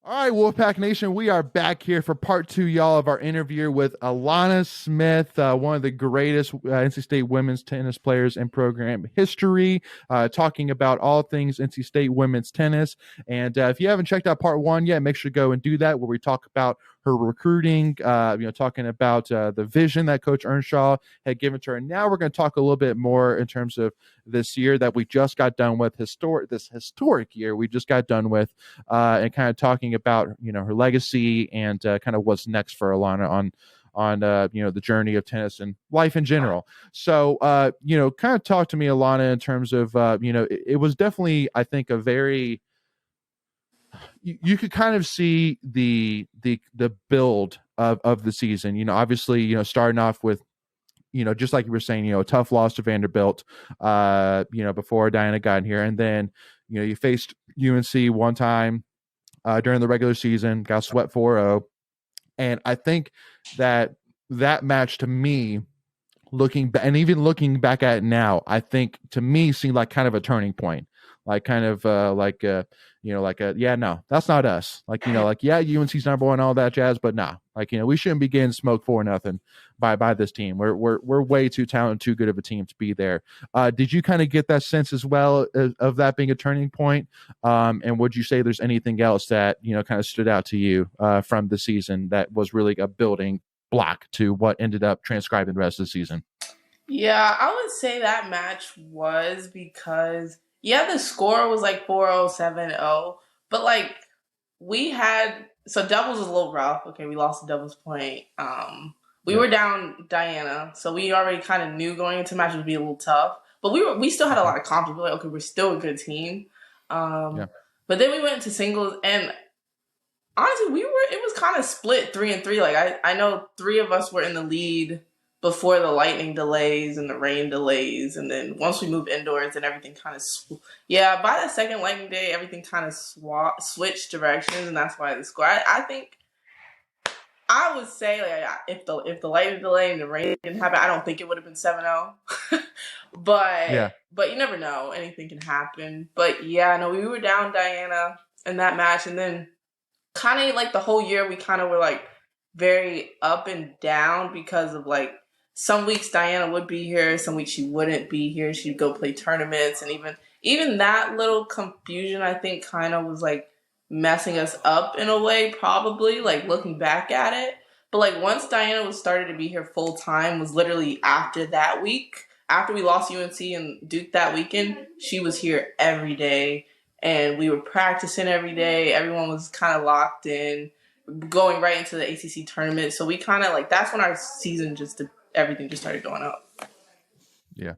All right, Wolfpack Nation, we are back here for part two, y'all, of our interview with ALANA Smith, one of the greatest NC State women's tennis players in program history, talking about all things NC State women's tennis. And if you haven't checked out part one yet, make sure to go and do that, where we talk about her recruiting, talking about the vision that Coach Earnshaw had given to her. And now we're going to talk a little bit more in terms of this year that we just got done with, this historic year we just got done with, and kind of talking about her legacy and kind of what's next for ALANA on the journey of tennis and life in general. So kind of talk to me, ALANA, in terms of it was definitely, I think, a very, you could kind of see the build of the season. Obviously, starting off with, just like you were saying, a tough loss to Vanderbilt, before Diana got in here. And then, you faced UNC one time during the regular season, got swept 4-0. And I think that match, to me, looking back at it now, I think to me seemed like kind of a turning point. Like kind of yeah, no, that's not us. Yeah, UNC's number one, all that jazz, but nah, we shouldn't be getting smoked 4-0 by this team. We're way too talented, too good of a team to be there. Did you kind of get that sense as well of that being a turning point? And would you say there's anything else that kind of stood out to you from the season that was really a building block to what ended up transcribing the rest of the season? Yeah, I would say that match was because, the score was like 4-0, 7-0, but we had, so doubles was a little rough. Okay, we lost the doubles point. We were down Diana, so we already kind of knew going into matches would be a little tough, but we still had a lot of confidence. We were like, okay, we're still a good team. But then we went into singles, and honestly, it was kind of split 3-3. I know three of us were in the lead before the lightning delays and the rain delays, and then once we moved indoors, and everything kind of by the second lightning day, everything kind of switched directions, and that's why the score. I think I would say if the lightning delay and the rain didn't happen, I don't think it would have been 7-0. But you never know, anything can happen. But we were down Diana in that match, and then kind of the whole year we kind of were very up and down because of some weeks Diana would be here, some weeks she wouldn't be here. She'd go play tournaments, and even that little confusion, I think, kind of was messing us up in a way, probably looking back at it. But once Diana was started to be here full time, was literally after that week, after we lost UNC and Duke that weekend, she was here every day, and we were practicing every day. Everyone was kind of locked in, going right into the ACC tournament. So we kind of that's when our season everything just started going up. Yeah.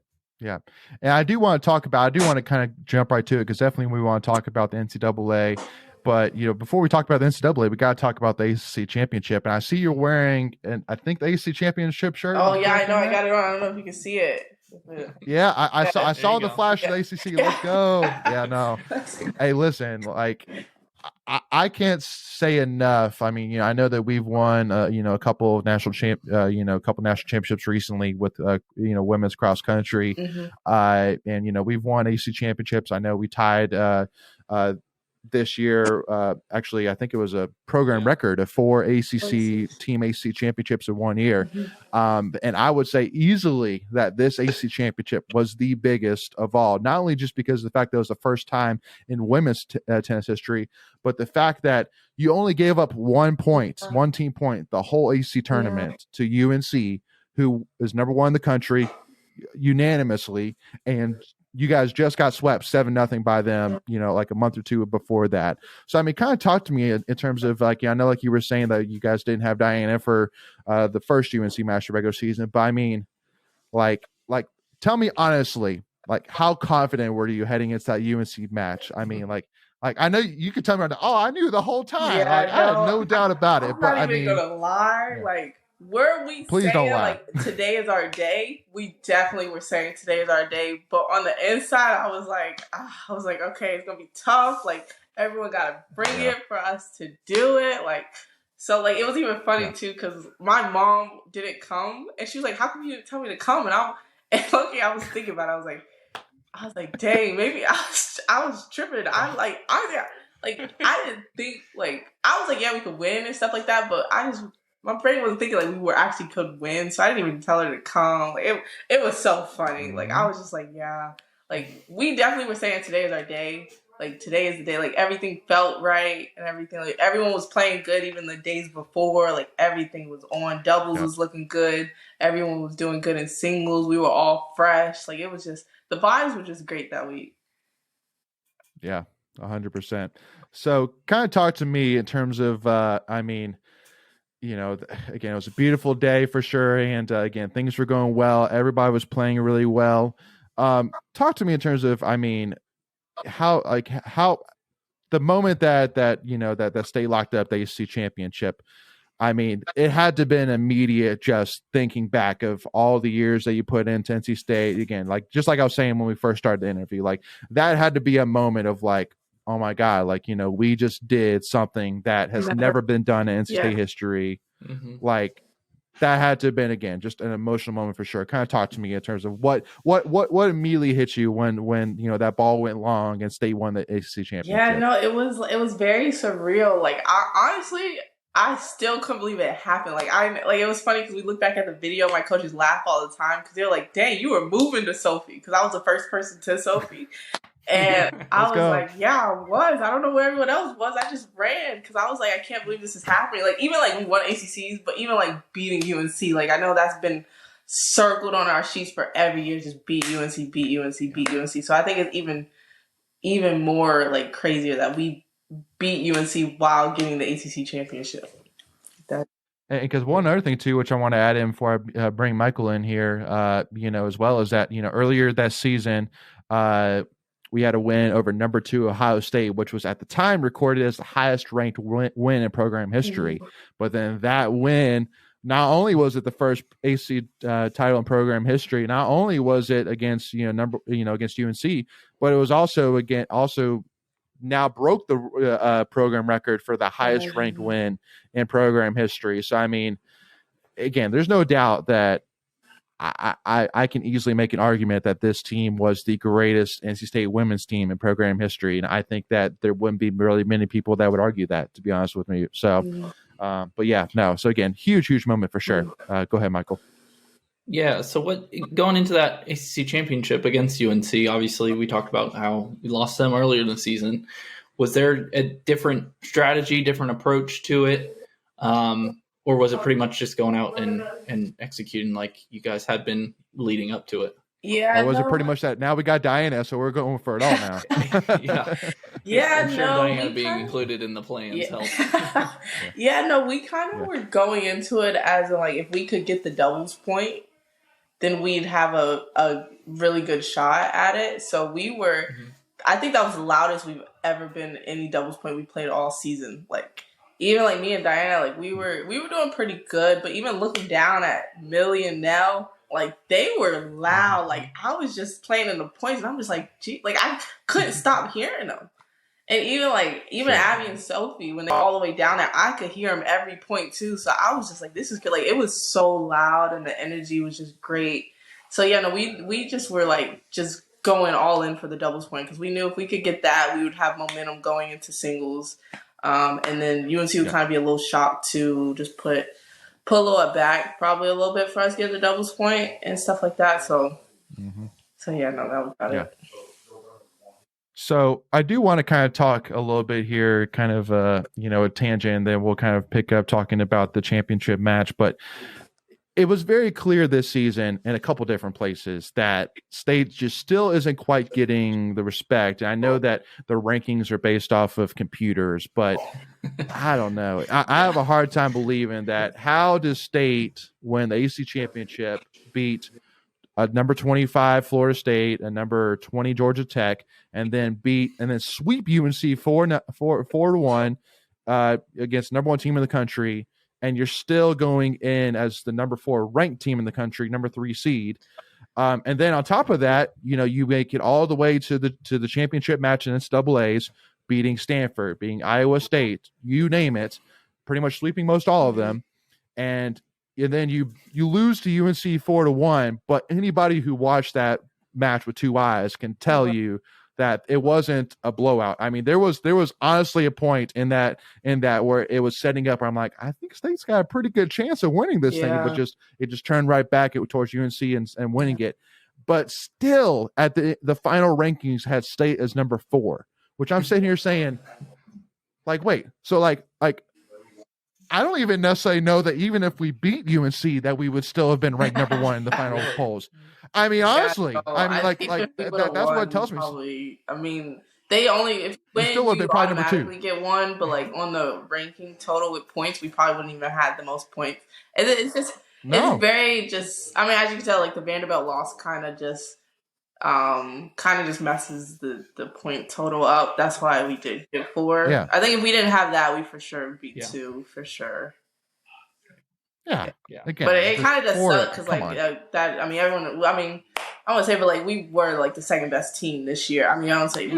And I do want to kind of jump right to it, because definitely we want to talk about the NCAA. But, before we talk about the NCAA, we got to talk about the ACC championship. And I see you're wearing, and I think the ACC championship shirt. Oh, yeah, I know. I got it on. I don't know if you can see it. Yeah, I saw the flash of the ACC. Let's go. Yeah, no. Hey, listen, I can't say enough. I mean, I know that we've won, a couple of national championships recently with, women's cross country. Mm-hmm. And, we've won ACC championships. I know we tied, this year, actually, I think it was a program record of 4 Team ACC championships in 1 year. Mm-hmm. And I would say easily that this ACC championship was the biggest of all, not only just because of the fact that it was the first time in women's tennis history, but the fact that you only gave up 1 team point, the whole ACC tournament to UNC, who is number one in the country unanimously, and you guys just got swept 7-0 by them, a month or two before that. So, I mean, kind of talk to me in terms of I know, you were saying that you guys didn't have Diana for the first UNC match of regular season, but I mean, tell me honestly, how confident were you heading into that UNC match? I mean, I know you could tell me, I knew the whole time. Yeah, I had no doubt about it. I'm not even gonna lie. Yeah. Were we Please saying today is our day? We definitely were saying today is our day. But on the inside, I was like, okay, it's gonna be tough. Everyone gotta bring it for us to do it. So it was even funny too, because my mom didn't come, and she was like, "How come you didn't tell me to come?" And I was thinking about it. I was like, dang, maybe I was tripping. like I didn't think like I was like, yeah, we could win and stuff like that, but my brain wasn't thinking like we were actually could win, so I didn't even tell her to come. Like it was so funny. Like I was just like, yeah, like we definitely were saying today is our day. Like today is the day. Like everything felt right and everything. Like everyone was playing good even the days before. Like everything was on. Doubles was looking good. Everyone was doing good in singles. We were all fresh. Like it was just the vibes were just great that week. Yeah, 100%. So kind of talk to me in terms of, I mean, again, it was a beautiful day for sure. And again, things were going well. Everybody was playing really well. Talk to me in terms of, I mean, how the moment that state locked up the ACC championship, I mean, it had to have been immediate, just thinking back of all the years that you put into NC State. Again, like just like I was saying when we first started the interview, like that had to be a moment of like, oh my God, like, we just did something that has never been done in NC State history. Mm-hmm. Like that had to have been, again, just an emotional moment for sure. Kind of talk to me in terms of what immediately hit you when that ball went long and State won the ACC championship. Yeah, no, it was very surreal. Like I still couldn't believe it happened. Like it was funny because we look back at the video. My coaches laugh all the time because they're like, "Dang, you were moving to Sophie," because I was the first person to Sophie. And I was like, yeah, I was. I don't know where everyone else was. I just ran because I was like, I can't believe this is happening. Like, even like we won ACCs, but even like beating UNC, like I know that's been circled on our sheets for every year. Just beat UNC, beat UNC, beat UNC. So I think it's even more like crazier that we beat UNC while getting the ACC championship. Because one other thing too, which I want to add in before I bring Michael in here, as well as that, earlier that season, we had a win over number 2 Ohio State, which was at the time recorded as the highest ranked win in program history. Mm-hmm. But then that win, not only was it the first ACC title in program history, not only was it against against UNC, but it was also now broke the program record for the highest ranked win in program history. So I mean, again, there's no doubt that I can easily make an argument that this team was the greatest NC State women's team in program history, and I think that there wouldn't be really many people that would argue that, to be honest with me. So, but yeah, no. So again, huge moment for sure. Go ahead, Michael. Yeah. So going into that ACC championship against UNC, obviously we talked about how we lost them earlier in the season. Was there a different strategy, different approach to it? Or was it pretty much just going out and executing like you guys had been leading up to it? Yeah. Or was it pretty much that now we got Diana, so we're going for it all now? I'm sure Diana being included in the plans helped. We kind of were going into it as like if we could get the doubles point, then we'd have a really good shot at it. So we were, I think that was the loudest we've ever been any doubles point we played all season. Like, even like me and Diana, like we were doing pretty good, but even looking down at Millie and Nell, like they were loud. Like I was just playing in the points, and I'm just like, gee, like I couldn't stop hearing them. And even Abby and Sophie, when they're all the way down there, I could hear them every point too. So I was just like, this is good. Like it was so loud, and the energy was just great. So yeah, no, we just were like just going all in for the doubles point because we knew if we could get that, we would have momentum going into singles. And then UNC would kind of be a little shocked to just put a little back, probably a little bit for us to get the doubles point and stuff like that. So, that was about it. So I do want to kind of talk a little bit here, kind of a tangent, and then we'll kind of pick up talking about the championship match. But it was very clear this season in a couple different places that State just still isn't quite getting the respect. And I know that the rankings are based off of computers, but I don't know. I have a hard time believing that. How does State win the AC championship, beat a number 25 Florida State, a number 20 Georgia Tech, and then sweep UNC 4-1 against number 1 team in the country? And you're still going in as the number 4 ranked team in the country, number 3 seed. And then on top of that, you make it all the way to the championship match in NCAAs, beating Stanford, beating Iowa State, you name it, pretty much sweeping most all of them. And then you lose to UNC 4-1. But anybody who watched that match with 2 eyes can tell you that it wasn't a blowout. I mean, there was honestly a point in that where it was setting up where I'm like, I think State's got a pretty good chance of winning this thing, but it just turned right back towards UNC and winning it. But still, at the final rankings had State as number 4, which I'm sitting here saying, like, wait, so like I don't even necessarily know that even if we beat UNC, that we would still have been ranked number 1 in the final polls. I mean, honestly, that's what it tells me. Probably, I mean, they only if you win, still you automatically get 1, but like on the ranking total with points, we probably wouldn't even have the most points. And it's just it's very just. I mean, as you can tell, like the Vanderbilt loss kind of just messes the point total up. That's why we did get 4. Yeah. I think if we didn't have that, we for sure would be 2 for sure. Yeah. Again, but it kind of just sucked because that. I mean, everyone. I mean, I want to say, but like we were like the second best team this year. I mean, I don't say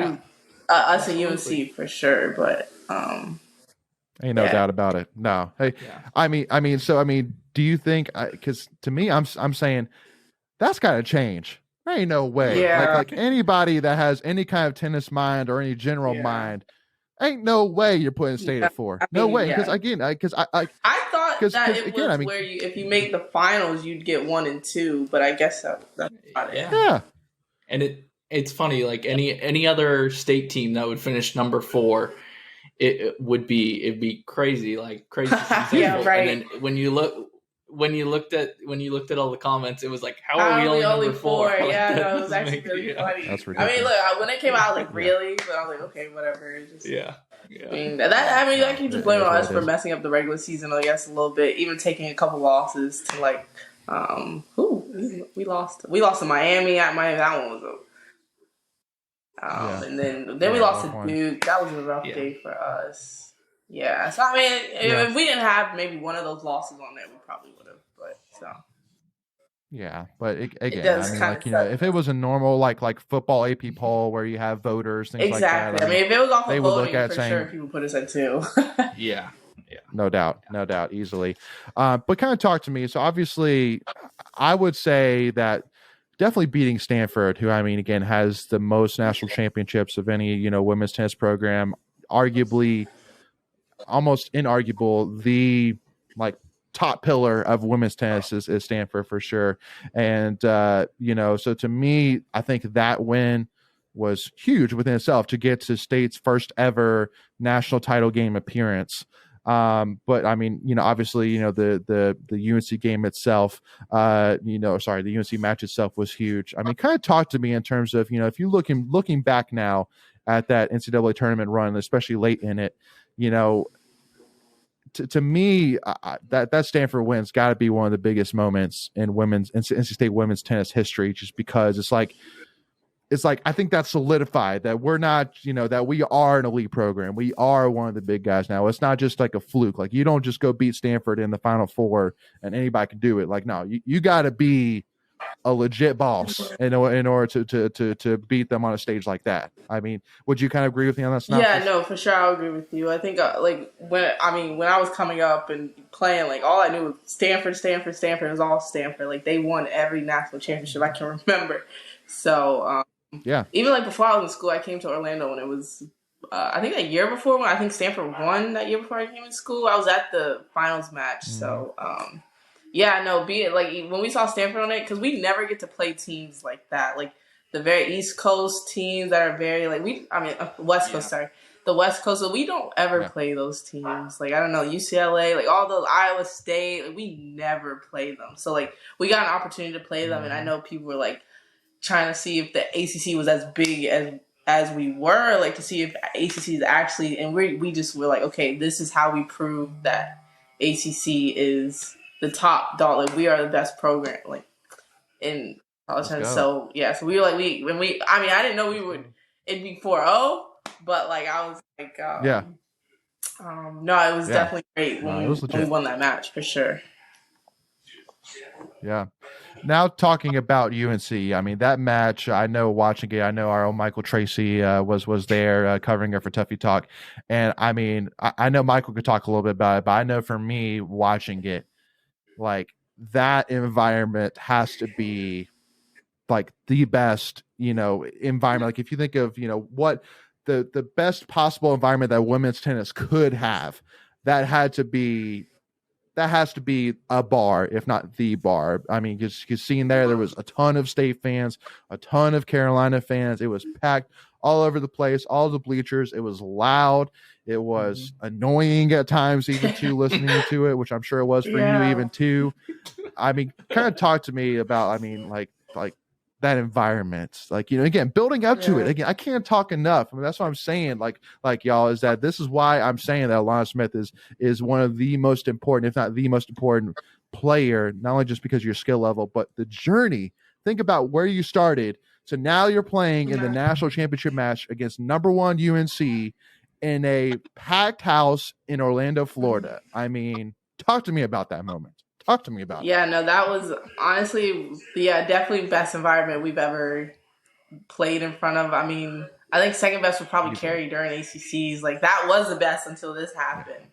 us and UNC for sure, but ain't no doubt about it. No, hey, I mean, do you think? Because to me, I'm saying that's got to change. There ain't no way. Yeah. Like anybody that has any kind of tennis mind or any general mind, ain't no way you're putting State at 4. No way. Because again, I thought that it was where if you make the finals, you'd get 1 and 2. But I guess that's not it. Yeah. And it's funny. Like any other state team that would finish number 4, it'd be crazy. Like crazy. Yeah, right. And then when you looked at all the comments, it was like, how are we only number 4? Like, yeah, no, it was actually really funny. That's ridiculous. I mean, look, when it came out, I was like, really? But I was like, okay, whatever. It's just, I mean, that can just blame on us for messing up the regular season, I guess, a little bit. Even taking a couple losses to like, we lost to Miami at Miami. That one was and then we lost to Duke. That was a rough day for us. Yeah, so I mean, if we didn't have maybe one of those losses on there, we probably would have. But so. Yeah, but again, I mean, like, you know, if it was a normal like football AP poll where you have voters, things like that. I mean, if it was off of voting, for sure, people put us at 2. Yeah. No doubt, easily. But kind of talk to me. So obviously, I would say that definitely beating Stanford, who I mean, again, has the most national championships of any women's tennis program, arguably, almost inarguable, the like top pillar of women's tennis is Stanford for sure. And so to me, I think that win was huge within itself to get to State's first ever national title game appearance. But I mean, obviously, the UNC game itself, the UNC match itself was huge. I mean, kind of talk to me in terms of, if you looking back now at that NCAA tournament run, especially late in it, to me, that Stanford win's got to be one of the biggest moments in NC State women's tennis history, just because it's like I think that's solidified that we're not, that we are an elite program. We are one of the big guys now. It's not just like a fluke. Like, you don't just go beat Stanford in the Final Four and anybody can do it. Like, no, you got to be a legit boss in order to beat them on a stage like that. I mean, would you kind of agree with me on that synopsis? Yeah, no, for sure, I agree with you. I think when I was coming up and playing, like, all I knew was Stanford. It was all Stanford. Like, they won every national championship I can remember. So even like before I was in school, I came to Orlando when it was I think a year before, when I think Stanford won that year before I came to school. I was at the finals match. So be it like when we saw Stanford on it, because we never get to play teams like that, like the very East Coast teams that are very like West Coast. Sorry, the West Coast. So we don't ever play those teams. Like, I don't know, UCLA, like all those, Iowa State. Like, we never play them. So like we got an opportunity to play them, and I know people were like trying to see if the ACC was as big as we were, like to see if ACC is actually, and we just were like, okay, this is how we prove that ACC is the top dog. Like, we are the best program, like, in college tennis. So so we were like, I didn't know it'd be 4-0, but like I was like, no, it was definitely great when we won that match for sure. Yeah. Now talking about UNC, I mean, that match, I know watching it, I know our own Michael Tracy was there covering it for Tuffy Talk. And I mean, I know Michael could talk a little bit about it, but I know for me watching it, like, that environment has to be like the best environment. Like if you think of, what the best possible environment that women's tennis could have, that has to be a bar, if not the bar. I mean, just seeing there was a ton of state fans, a ton of Carolina fans. It was packed all over the place, all the bleachers. It was loud. It was annoying at times, even too, listening to it, which I'm sure it was for you even too. I mean, kind of talk to me about, I mean, like that environment, like, again, building up to it. Again, I can't talk enough. I mean, that's what I'm saying. Like y'all, is that this is why I'm saying that Alana Smith is one of the most important, if not the most important player, not only just because of your skill level, but the journey. Think about where you started. So now you're playing in the national championship match against number 1 UNC in a packed house in Orlando, Florida. I mean, talk to me about that moment. Talk to me about it. Yeah, no, that was honestly, definitely best environment we've ever played in front of. I mean, I think second best would probably carry during ACCs. Like that was the best until this happened.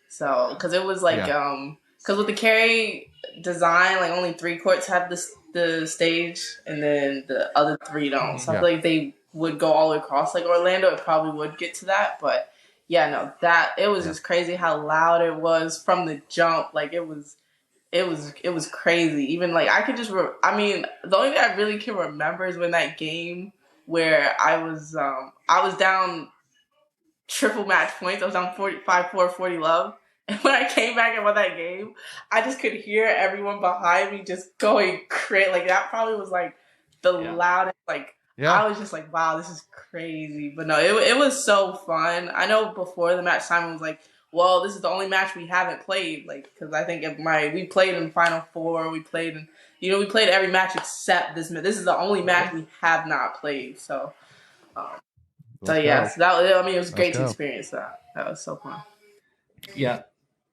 So, because it was like, because with the carry design, like only 3 courts have the stage, and then the other 3 don't. So I feel like they would go all the way across. Like Orlando, it probably would get to that, but yeah, no, that it was just crazy how loud it was from the jump. Like it was crazy. Even like I could just, I mean, the only thing I really can remember is when that game where I was down triple match points. I was down 45-4, 40 love. And when I came back and won that game, I just could hear everyone behind me just going crazy. Like that probably was like the loudest. Like I was just like, wow, this is crazy. But no, it was so fun. I know before the match, Simon was like, well, this is the only match we haven't played, like, because I think we played in Final Four, we played in, we played every match except this. This is the only match we have not played. So, so it was great to experience that. That was so fun. Yeah.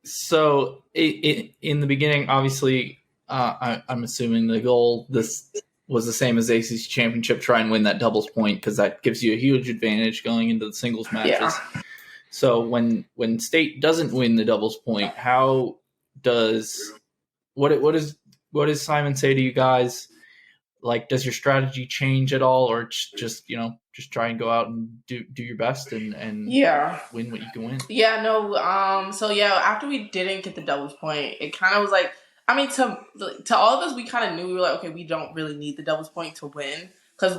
So in the beginning, obviously, I'm assuming the goal this was the same as ACC championship, try and win that doubles point because that gives you a huge advantage going into the singles matches. Yeah. So when State doesn't win the doubles point, how does what does Simon say to you guys? Like, does your strategy change at all, or just try and go out and do your best and win what you can win? Yeah, no. So after we didn't get the doubles point, it kind of was like, I mean, to all of us, we kind of knew, we were like, okay, we don't really need the doubles point to win. Because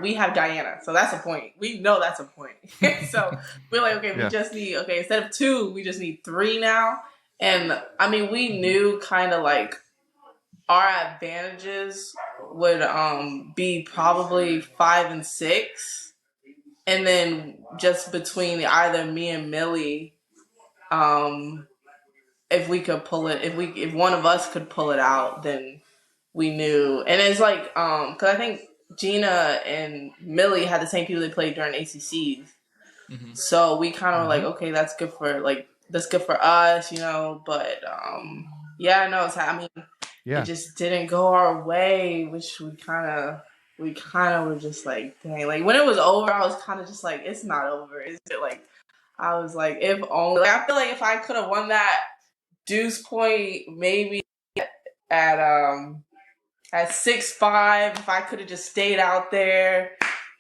we have Diana, so that's a point. We know that's a point. So we're like, okay, we just need, instead of 2, we just need 3 now. And I mean, we knew kind of like our advantages would be probably 5 and 6. And then just between either me and Millie, if we could pull it, if one of us could pull it out, then we knew. And it's like, because I think Gina and Millie had the same people they played during ACCs. Mm-hmm. So we kind of were like, okay, that's good for us, but it just didn't go our way, which we kind of were just like, dang. Like when it was over, I was kind of just like, it's not over, is it? Like I was like, if only, like I feel like if I could have won that deuce point maybe at 6-5, if I could have just stayed out there,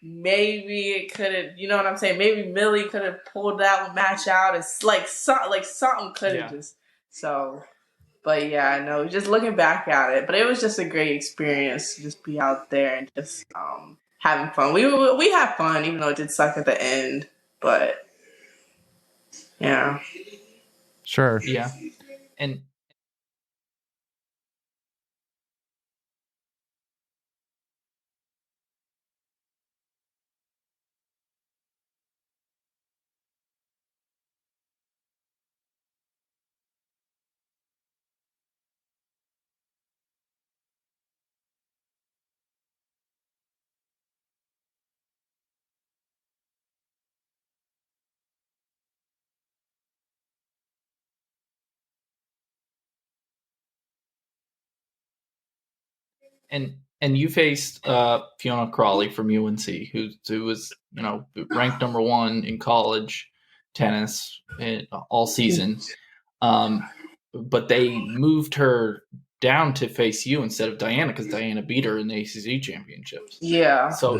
maybe it could have, you know what I'm saying? Maybe Millie could have pulled that match out. It's like something could have just so. But no, just looking back at it, but it was just a great experience to just be out there and just having fun. We had fun, even though it did suck at the end. But yeah, sure, yeah, and. And you faced Fiona Crawley from UNC, who was ranked number 1 in college tennis all season, but they moved her down to face you instead of Diana because Diana beat her in the ACC championships. Yeah. So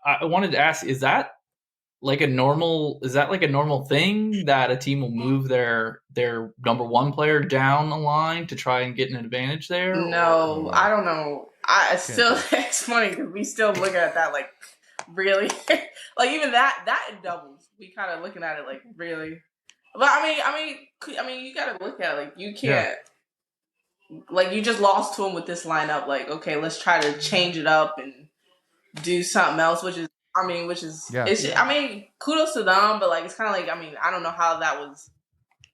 I wanted to ask, is that like a normal thing that a team will move their number one player down the line to try and get an advantage there? No, I don't know. I still it's funny because we still look at that like really like even that in doubles we kind of looking at it like really. But I mean you gotta look at it like you can't like you just lost to him with this lineup. Like okay, let's try to change it up and do something else, which is I mean, kudos to them, but like it's kind of like I don't know how that was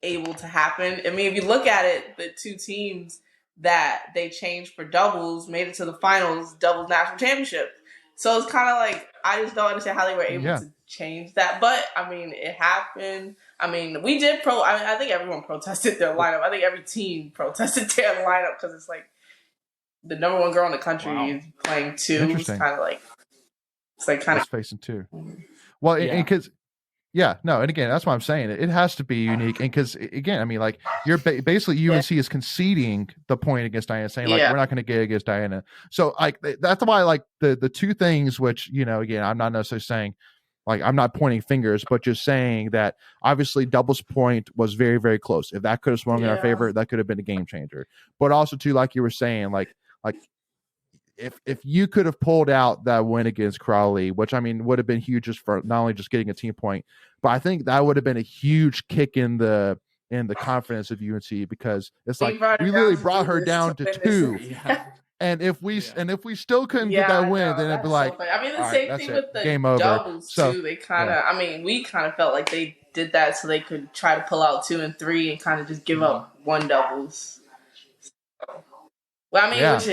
able to happen. I mean, if you look at it, the two teams that they changed for doubles made it to the finals, doubles national championship. So it's kind of like I just don't understand how they were able to change that. But I mean, it happened. I mean, we did I think everyone protested their lineup. I think every team protested their lineup because it's like the number one girl in the country is playing two. It's kind of like. It's like kind of facing two. Well, because and again, that's why I'm saying it has to be unique. And because again, I mean, like you're basically UNC is conceding the point against Diana, saying like we're not going to get against Diana. So like that's why like the two things, which again, I'm not necessarily saying like I'm not pointing fingers, but just saying that obviously doubles point was very very close. If that could have swung in our favor, that could have been a game changer. But also too, like you were saying, like. If you could have pulled out that win against Crowley, which I mean would have been huge just for not only just getting a team point, but I think that would have been a huge kick in the confidence of UNC because it's like we literally brought her down to 2. And if we still couldn't get that win, then it'd be like I mean the same thing with the game doubles too. They kind of I mean we kind of felt like they did that so they could try to pull out 2 and 3 and kind of just give up one doubles. Well, I mean, if you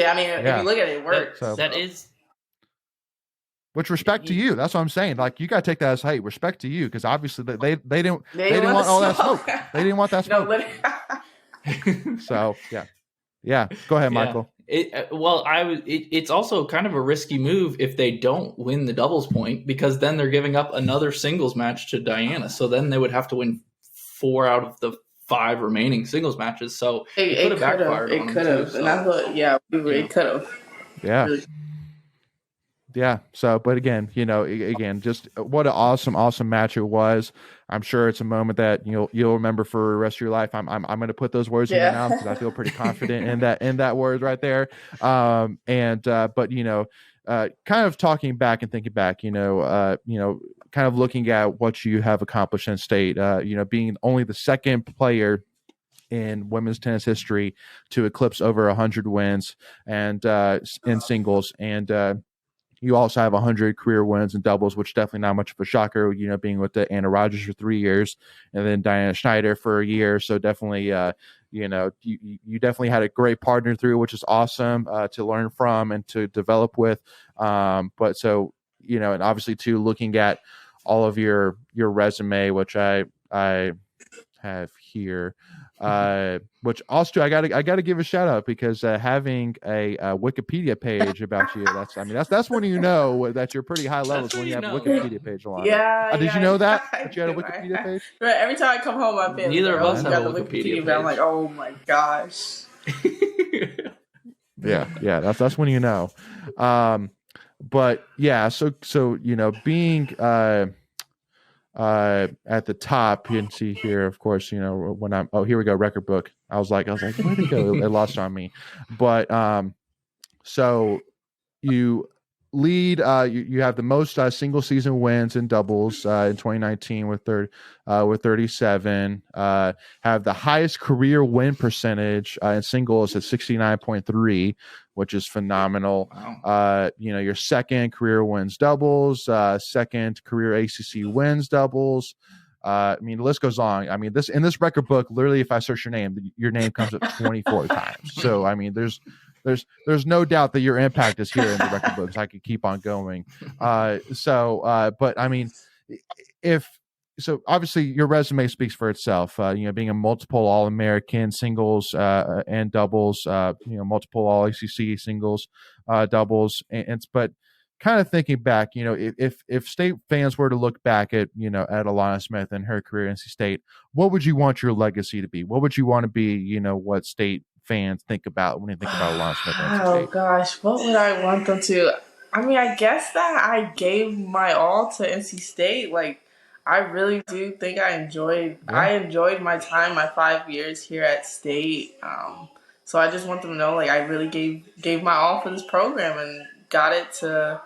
look at it, it works. That is, which respect to you. That's what I'm saying. Like you got to take that as hey, respect to you because obviously they didn't want all that smoke. They didn't want that smoke. So yeah. Go ahead, Michael. It's also kind of a risky move if they don't win the doubles point because then they're giving up another singles match to Diana. So then they would have to win 4 out of the 5 remaining singles matches, so it could have backfired. It could have, and I thought, it could have. Yeah. So, but again, just what an awesome match it was. I'm sure it's a moment that you'll remember for the rest of your life. I'm going to put those words in your mouth because I feel pretty confident in that word right there. But kind of talking back and thinking back, kind of looking at what you have accomplished in state, being only the second player in women's tennis history to eclipse over 100 wins and in singles. And you also have 100 career wins in doubles, which definitely not much of a shocker, being with the Anna Rogers for 3 years and then Diana Schneider for a year. So definitely, you definitely had a great partner through, which is awesome to learn from and to develop with. But so, and obviously too, looking at all of your resume, which I have here, which also I gotta give a shout out because having a Wikipedia page about you, that's when you know that you're pretty high levels when you have a Wikipedia page on. Did you know that you had a Wikipedia page? Right, every time I come home, I feel neither of us have a Wikipedia page. I'm like, oh my gosh. yeah, that's when you know. But yeah, so being at the top, you can see here, of course, when I'm here we go, record book. I was like, where'd it go? It lost on me. But so you lead, you have the most single season wins in doubles in 2019 with 37. Have the highest career win percentage in singles at 69.3, which is phenomenal. Wow. Your second career wins doubles, second career ACC wins doubles. The list goes on. In this record book, literally, if I search your name comes up 24 times. So, there's no doubt that your impact is here in the record books. I could keep on going. So obviously your resume speaks for itself, being a multiple All-American singles and doubles, multiple All-ACC singles, doubles. But kind of thinking back, if state fans were to look back at ALANA Smith and her career in NC State, what would you want your legacy to be? What would you want to be, what state fans think about when they think about Alana Smith at NC Oh State? gosh, what would I want them to? I mean, I guess that I gave my all to NC State. Like, I really do think Yeah, I enjoyed my time, my 5 years here at State. So I just want them to know, like, I really gave my all for this program and got it to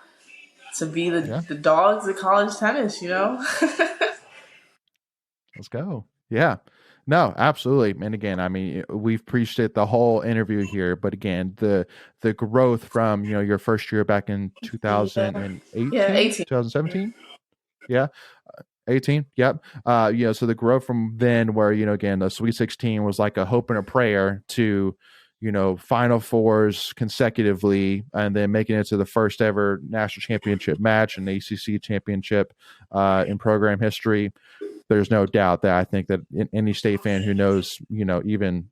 be yeah. the dogs of college tennis. You know. Let's go. Yeah. No, absolutely. And again, I mean, we've preached it the whole interview here, but again, the growth from, your first year back in Yeah. Yeah, 2018, 18. 2017. Yeah. 18. Yep. So the growth from then where, again, the Sweet 16 was like a hope and a prayer to, Final Fours consecutively, and then making it to the first ever national championship match and ACC championship in program history. There's no doubt that I think that any State fan who knows, even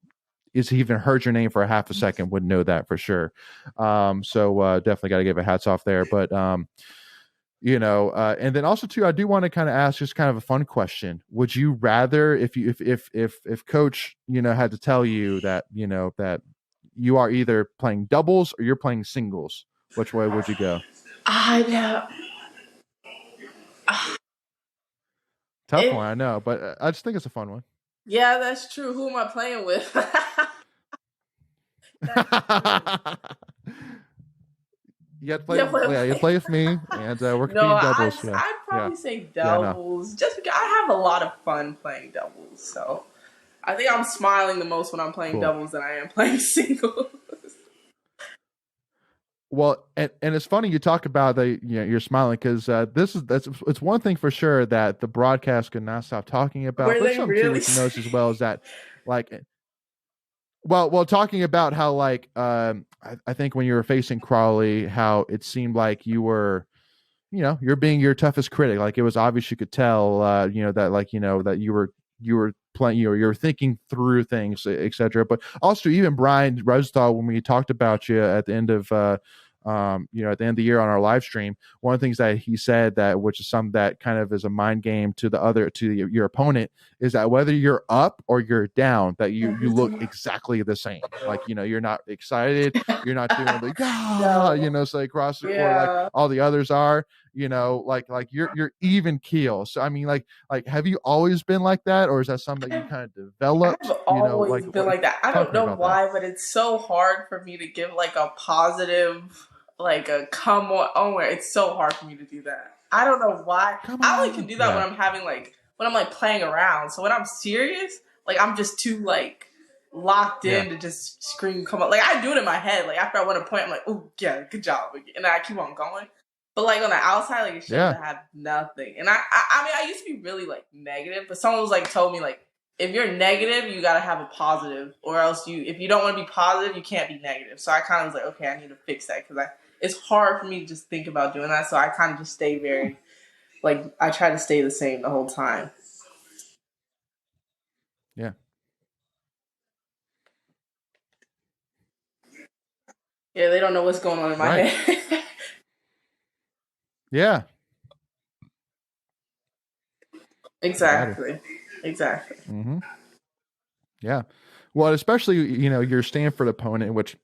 heard your name for a half a second would know that for sure. So definitely got to give a hats off there. But and then also too, I do want to kind of ask just kind of a fun question. Would you rather, if coach, had to tell you that, that you are either playing doubles or you're playing singles, which way would you go? I know. Tough It, one, I know, but I just think it's a fun one. yeah, that's true. Who am I playing with? You play with me, and we're No, competing doubles. Yeah, I'd yeah, probably say yeah. No, doubles, just because I have a lot of fun playing doubles. So I think I'm smiling the most when I'm playing cool. doubles than I am playing singles. Well, and it's funny you talk about you're smiling because it's one thing for sure that the broadcast could not stop talking about. Were But they something too really? that you notice as well is that, like, well, talking about how like I think when you were facing Crawley, how it seemed like you were, you're being your toughest critic. Like it was obvious you could tell, that like that you were playing, you were thinking through things, etc. But also even Brian Rosenthal, when we talked about you at the end of at the end of the year on our live stream, one of the things that he said that, which is something that kind of is a mind game to your opponent, is that whether you're up or you're down, that you look exactly the same. Like, you're not excited, you're not doing the No. say across the court like Yeah. all the others are, like you're even keel. So I mean, like have you always been like that, or is that something that you kind of developed? I've always Like been like that. I talk don't to me know about that. why, but it's so hard for me to give like a positive, like a come on. It's so hard for me to do that. I don't know why. Come I only can on. do that Yeah. when I'm having when I'm like playing around. So when I'm serious, like I'm just too like locked Yeah. in to just scream come on. Like I do it in my head. Like after I win a point, I'm like, oh yeah, good job, and I keep on going. But like on the outside, like it shows Yeah. I have nothing. And I mean, I used to be really like negative, but someone was like told me like, if you're negative, you gotta have a positive, or else if you don't want to be positive, you can't be negative. So I kind of was like, okay, I need to fix that because it's hard for me to just think about doing that. So I kind of just stay very, I try to stay the same the whole time. Yeah. Yeah, they don't know what's going on in my head. Yeah. Exactly. Mm-hmm. Yeah. Well, especially, your Stanford opponent, which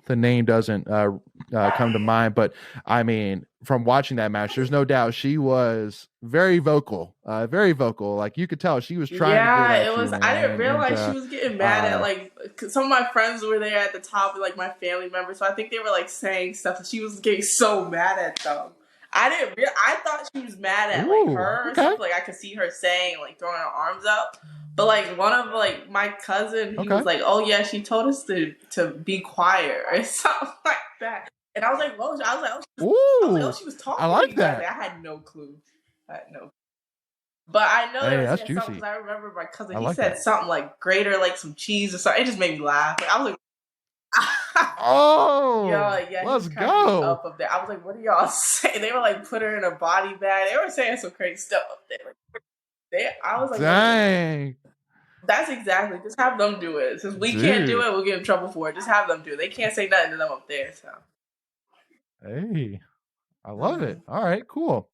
the name doesn't come to mind, but I mean, from watching that match, there's no doubt she was very vocal. Like you could tell she was trying to get at it was. you, man. I didn't realize she was getting mad at cause some of my friends were there at the top, like my family members. So I think they were like saying stuff, and she was getting so mad at them. I thought she was mad at her or something. Like I could see her saying, like throwing her arms up. But like one of my cousin, he was like, "Oh yeah, she told us to be quiet or something like that." And I was like, "Whoa!" I was like, "Oh, she was talking." I like to you guys. that. I had no clue. But I know they were saying something because I remember my cousin. He said something like "greater," like some cheese or something. It just made me laugh. Like, I was like, "Oh, yeah, let's go!" Up there, I was like, "What are y'all saying?" They were like, "Put her in a body bag." They were saying some crazy stuff up there. I was like, "Dang." That's exactly. Just have them do it. Since we can't do it, we'll get in trouble for it. Just have them do it. They can't say nothing to them up there. So. Hey, I love it. All right, cool.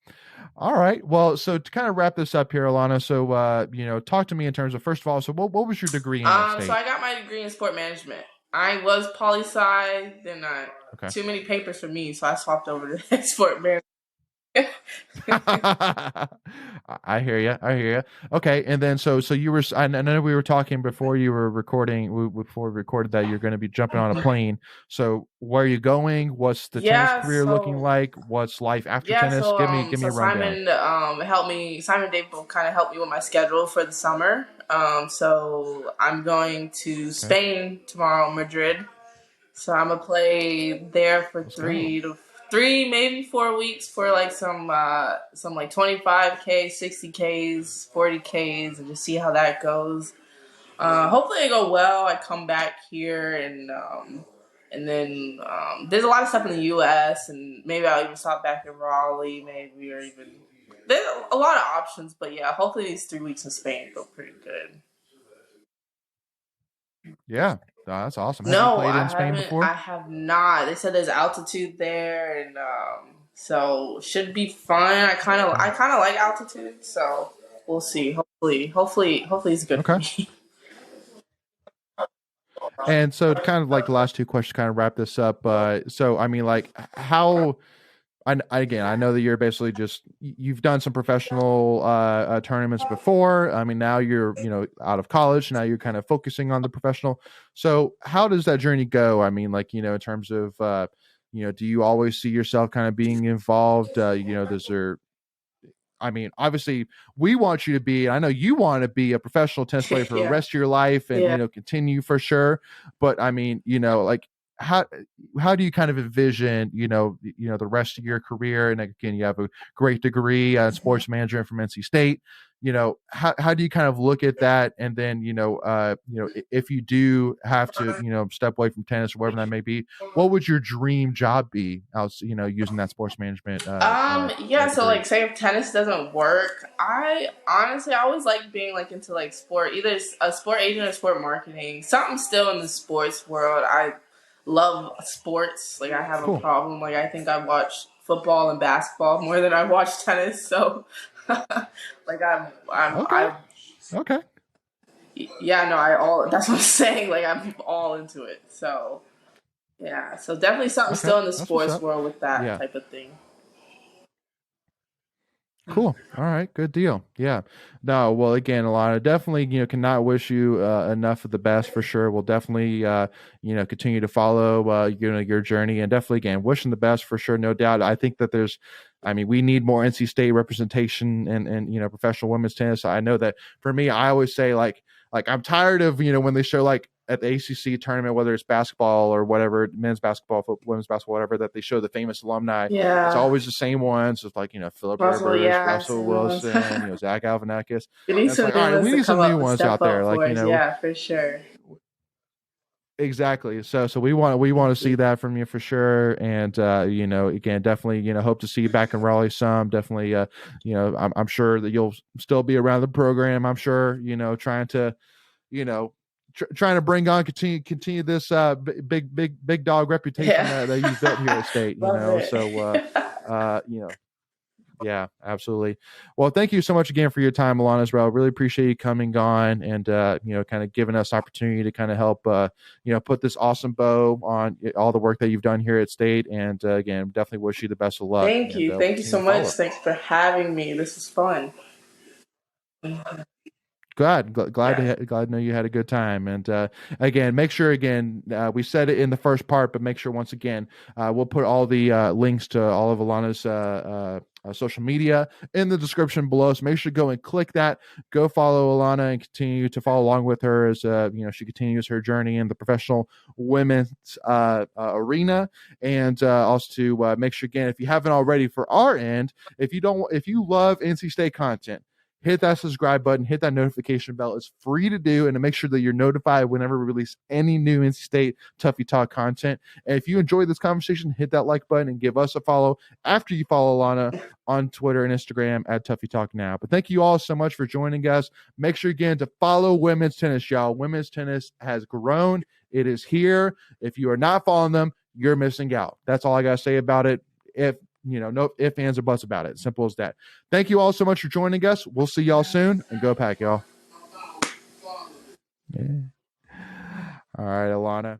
All right. Well, so to kind of wrap this up here, Alana, so talk to me in terms of, first of all, so what was your degree in at So State? I got my degree in sport management. I was poli-sci, then Okay. too many papers for me, so I swapped over to sport management. I hear you. I hear you. Okay, and then so you were. I know we were talking before you were recording. Before we recorded that you're going to be jumping on a plane. So where are you going? What's the tennis Yeah, career looking like? What's life after yeah, tennis? so Give me so a rundown. Simon and Dave both kind of helped me with my schedule for the summer. So I'm going to Okay, Spain tomorrow, Madrid. So I'm gonna play there for let's go. maybe 4 weeks for like some like 25K, 60Ks, 40Ks, and just see how that goes. Hopefully it go well. I come back here and then there's a lot of stuff in the U.S. and maybe I'll even stop back in Raleigh, maybe, or even there's a lot of options. But yeah, hopefully these 3 weeks in Spain go pretty good. Yeah, that's awesome. Have you No, played I in Spain haven't. before? I have not. They said there's altitude there, and so should be fun. I Mm. kind of like altitude, so we'll see. Hopefully, it's good for Okay. me. And so, to kind of like the last two questions, kind of wrap this up. So, I mean, like, how again, I know that you're basically just you've done some professional tournaments before. I mean, now you're out of college. Now you're kind of focusing on the professional. So how does that journey go? I mean, like in terms of do you always see yourself kind of being involved? Does there? I mean, obviously, we want you to be. I know you want to be a professional tennis player for the Yeah, rest of your life, and yeah. continue for sure. But I mean, like how how do you kind of envision the rest of your career? And again, you have a great degree in sports management from NC State. How do you kind of look at that? And then if you do have to step away from tennis or whatever that may be, what would your dream job be? Out using that sports management Yeah, so degree. like say if tennis doesn't work, I always like being like into like sport, either a sport agent or sport marketing. Something still in the sports world. I love sports. Like I have a Cool. problem. Like I think I watch football and basketball more than I watch tennis. So like Okay. Okay. yeah, no, that's what I'm saying. Like I'm all into it. So yeah, so definitely something Okay. still in the That's what's sports up. world with that Yeah. type of thing. Cool. All right. Good deal. Yeah. No, well, again, Alana, definitely, cannot wish you enough of the best for sure. We'll definitely, continue to follow, your journey, and definitely, again, wishing the best for sure. No doubt. I think that we need more NC State representation and professional women's tennis. I know that for me, I always say like I'm tired of, when they show like at the ACC tournament, whether it's basketball or whatever, men's basketball, women's basketball, whatever, that they show the famous alumni. It's Yeah. always the same ones. It's like, Philip Russell, Rivers, yeah, Russell same ones. Wilson, Zach Galifianakis. We need And it's some like, all new right, ones we to need come some new up and ones out step there. up Like, for us. Yeah, for sure. exactly. So we want to see that from you for sure. And, again, definitely, hope to see you back in Raleigh some. Definitely, I'm sure that you'll still be around the program. I'm sure, trying to, trying to bring on continue this big dog reputation Yeah. that you've built here at State. Love it. So yeah, absolutely. Well, thank you so much again for your time, Alana, as well. Really appreciate you coming on and kind of giving us opportunity to kind of help put this awesome bow on all the work that you've done here at State. And again, definitely wish you the best of luck. Thank And you. we'll Thank you continue so to much. follow. Thanks for having me. This is fun. Glad Yeah. to know you had a good time. And again, make sure we said it in the first part, but make sure once again we'll put all the links to all of Alana's social media in the description below. So make sure to go and click that. Go follow Alana and continue to follow along with her as she continues her journey in the professional women's arena. And also to make sure again, if you haven't already, for our end, if you love NC State content, hit that subscribe button, hit that notification bell. It's free to do, and to make sure that you're notified whenever we release any new NC State Tuffy Talk content. And if you enjoyed this conversation, hit that like button and give us a follow after you follow Alana on Twitter and Instagram at Tuffy Talk Now. But thank you all so much for joining us. Make sure again to follow women's tennis, y'all. Women's tennis has grown. It is here. If you are not following them, you're missing out. That's all I got to say about it. If no ifs, ands, or buts about it. Simple as that. Thank you all so much for joining us. We'll see y'all soon, and go Pack, y'all. Yeah. All right, ALANA.